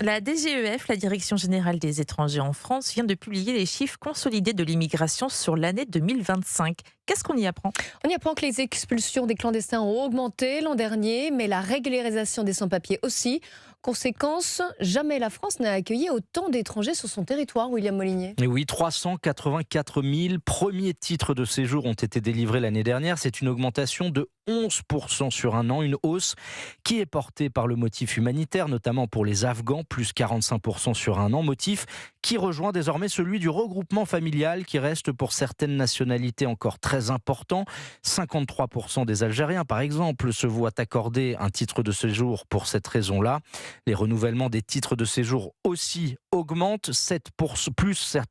La DGEF, la Direction générale des étrangers en France, vient de publier les chiffres consolidés de l'immigration sur l'année 2025. Qu'est-ce qu'on y apprend? On y apprend que les expulsions des clandestins ont augmenté l'an dernier, mais la régularisation des sans-papiers aussi. Conséquence, jamais la France n'a accueilli autant d'étrangers sur son territoire, William Molinier. Et oui, 384 000 premiers titres de séjour ont été délivrés l'année dernière. C'est une augmentation de 11% sur un an, une hausse qui est portée par le motif humanitaire, notamment pour les Afghans, plus 45% sur un an, motif qui rejoint désormais celui du regroupement familial qui reste pour certaines nationalités encore très important. 53% des Algériens, par exemple, se voient accorder un titre de séjour pour cette raison-là. Les renouvellements des titres de séjour aussi augmentent, 7%, plus 7%.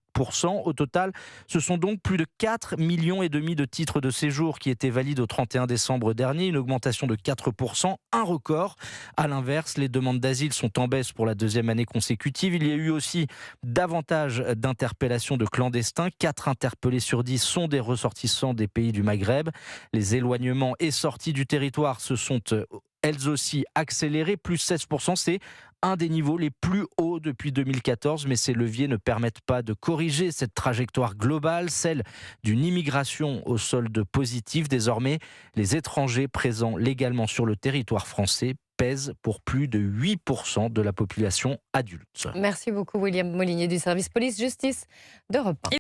Au total, ce sont donc plus de 4,5 millions de titres de séjour qui étaient valides au 31 décembre dernier, une augmentation de 4%, un record. À l'inverse, les demandes d'asile sont en baisse pour la deuxième année consécutive. Il y a eu aussi davantage d'interpellations de clandestins. 4 interpellés sur 10 sont des ressortissants des pays du Maghreb. Les éloignements et sorties du territoire se sont elles aussi accélérées, plus 16%. C'est un des niveaux les plus hauts depuis 2014, mais ces leviers ne permettent pas de corriger cette trajectoire globale, celle d'une immigration au solde positif. Désormais, les étrangers présents légalement sur le territoire français pèsent pour plus de 8% de la population adulte. Merci beaucoup, William Molinier du service police-justice d'Europe 1.